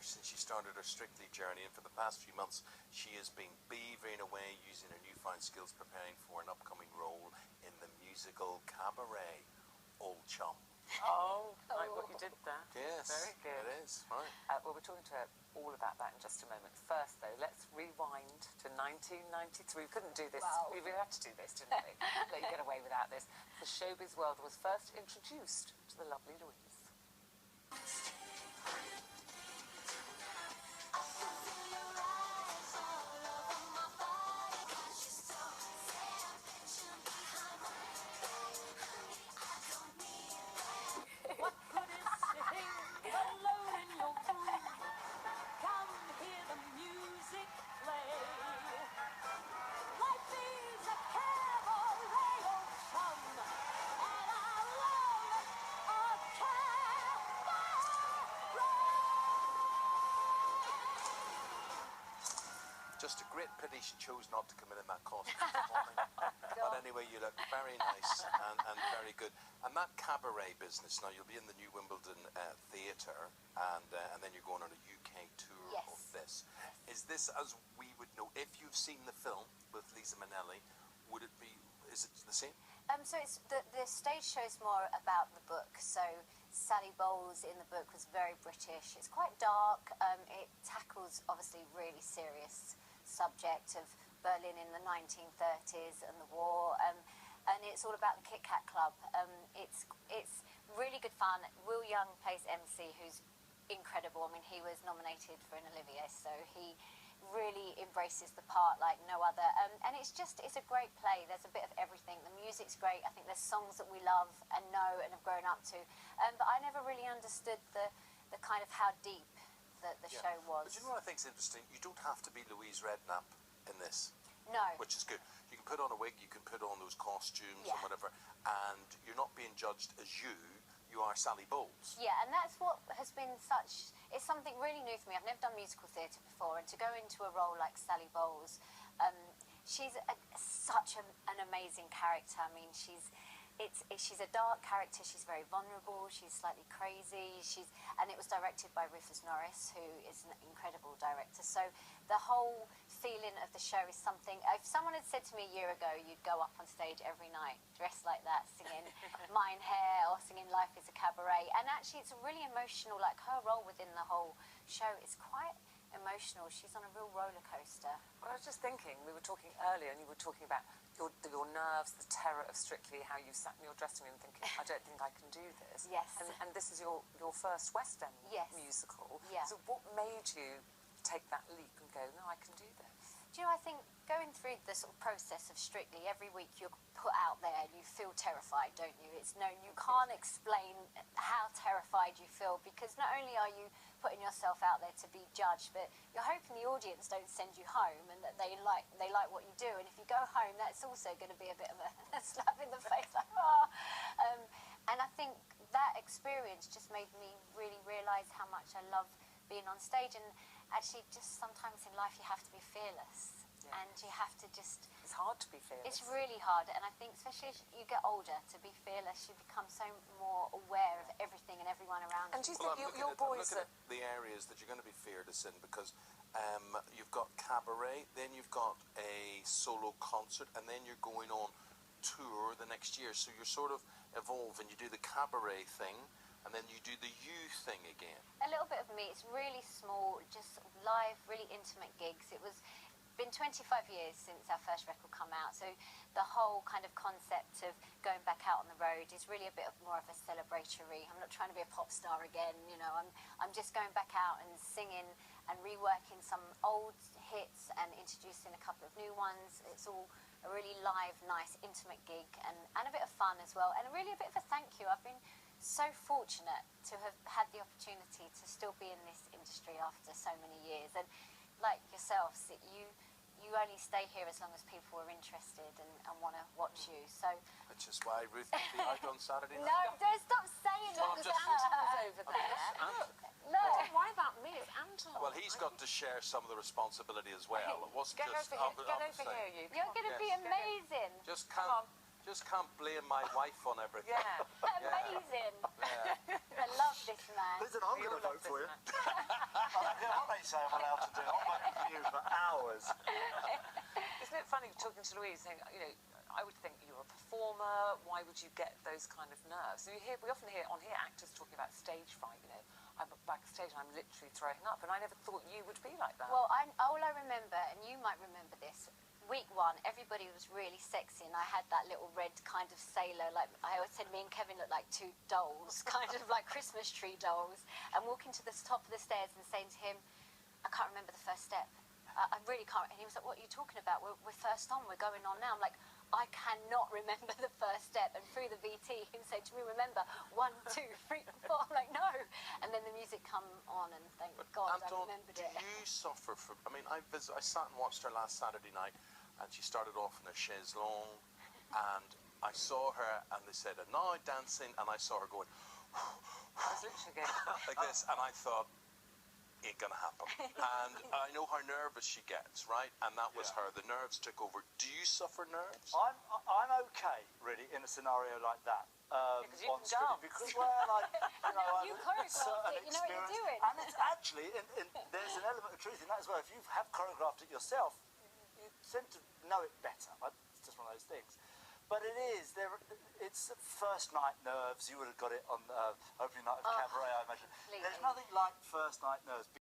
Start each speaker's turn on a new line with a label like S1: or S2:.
S1: since she started her Strictly journey, and for the past few months she has been beavering away using her newfound skills preparing for an upcoming role in the musical Cabaret. Old Chum.
S2: Oh, like what you did there.
S1: Yes,
S2: very good.
S1: It is, right.
S2: Well, we're talking to her all about that in just a moment. First, though, let's rewind to 1993. We couldn't do this.
S3: Wow.
S2: We had to do this, didn't we? Let you get away without this. The showbiz world was first introduced to the lovely Louise.
S1: Just a great pity she chose not to come in that costume. But anyway, you look very nice and very good. And that cabaret business, now you'll be in the new Wimbledon Theatre, and then you're going on a UK tour of this. Is this, as we would know, if you've seen the film with Lisa Minnelli, is it the same?
S3: So it's the stage show is more about the book. So Sally Bowles in the book was very British. It's quite dark. It tackles obviously really serious subject of Berlin in the 1930s and the war. And it's all about the Kit Kat Club. It's really good fun. Will Young plays MC, who's incredible. I mean, he was nominated for an Olivier, so he really embraces the part like no other. And it's a great play. There's a bit of everything. The music's great. I think there's songs that we love and know and have grown up to. But I never really understood the kind of how deep the show was.
S1: But you know what I think is interesting? You don't have to be Louise Redknapp in this.
S3: No.
S1: Which is good. You can put on a wig, you can put on those costumes and whatever, and you're not being judged as you are Sally Bowles.
S3: Yeah, and that's what has been it's something really new for me. I've never done musical theatre before, and to go into a role like Sally Bowles, she's such an amazing character. I mean, she's a dark character. She's very vulnerable. She's slightly crazy. And it was directed by Rufus Norris, who is an incredible director. So the whole feeling of the show is something. If someone had said to me a year ago, you'd go up on stage every night dressed like that, singing Mine Hair or singing Life is a Cabaret, and actually it's really emotional. Like her role within the whole show is quite emotional. She's on a real roller coaster.
S2: Well, I was just thinking, we were talking earlier and you were talking about your nerves, the terror of Strictly, how you sat in your dressing room thinking, I don't think I can do this.
S3: Yes.
S2: And this is your first West End musical.
S3: Yeah.
S2: So what made you take that leap and go, no, I can do this?
S3: Do you know, I think going through the sort of process of Strictly, every week you're put out there and you feel terrified, don't you? You can't explain how terrified you feel, because not only are you putting yourself out there to be judged, but you're hoping the audience don't send you home and that they like what you do. And if you go home, that's also going to be a bit of a slap in the face, like, oh. And I think that experience just made me really realise how much I love being on stage. And actually, just sometimes in life you have to be fearless. Yeah. And you have to just...
S2: It's hard to be fearless.
S3: It's really hard, and I think especially as you get older, to be fearless, you become so more aware of everything and everyone around you.
S2: And do you think your boys
S1: are... the areas that you're going to be feared in, because you've got cabaret, then you've got a solo concert, and then you're going on tour the next year, so you're sort of evolving. You do the cabaret thing, and then you do the you thing again.
S3: A little bit of me. It's really small, just live, really intimate gigs. It's been 25 years since our first record come out, so the whole kind of concept of going back out on the road is really a bit more of a celebratory. I'm not trying to be a pop star again, you know. I'm just going back out and singing and reworking some old hits and introducing a couple of new ones. It's all a really live, nice, intimate gig, and a bit of fun as well, and really a bit of a thank you. I've been so fortunate to have had the opportunity to still be in this industry after so many years, and like yourselves, that you only stay here as long as people are interested and want to watch you. So
S1: which is why Ruth will be out on Saturday night.
S3: No, don't stop saying that.
S2: Because Anton's over there.
S3: No.
S2: Why about me? It's Anton.
S1: Well, he's got to share some of the responsibility as well. It wasn't
S2: Get
S1: just...
S2: over here, you.
S3: You're going to be amazing.
S1: Just can't blame my wife on everything.
S2: Yeah.
S3: Amazing. I love this man.
S4: Listen, I'm going to vote for you. say I'm allowed to do. I'm working for you for hours.
S2: Isn't it funny talking to Louise, saying, you know, I would think you're a performer, why would you get those kind of nerves? So we often hear on here actors talking about stage fright, you know. I'm backstage and I'm literally throwing up, and I never thought you would be like that.
S3: Well, all I remember, and you might remember this, week one, everybody was really sexy, and I had that little red kind of sailor, like I always said, me and Kevin looked like two dolls, kind of like Christmas tree dolls, and walking to the top of the stairs and saying to him, I can't remember the first step. I really can't. And he was like, what are you talking about? We're first on, we're going on now. I'm like, I cannot remember the first step. And through the VT, he would say to me, remember, 1, 2, 3, 4. I'm like, no. And then the music come on, and thank God I remembered it.
S1: Do you suffer from... I mean, I sat and watched her last Saturday night, and she started off in a chaise longue, and I saw her, and they said, and now dancing, and I saw her going...
S2: I was literally going...
S1: like this, and I thought... ain't gonna happen. And I know how nervous she gets, right? And that was her. The nerves took over. Do you suffer nerves?
S4: I'm okay, really, in a scenario like that.
S2: Because you
S4: on
S2: can
S4: screen,
S2: dance.
S4: because, well,
S3: You choreographed it, you know what you're doing.
S4: And it's actually, there's an element of truth in that as well. If you have choreographed it yourself, you tend to know it better. It's just one of those things. But it's first night nerves. You would have got it on opening night of Cabaret, I imagine.
S3: Completely.
S4: There's nothing like first night nerves.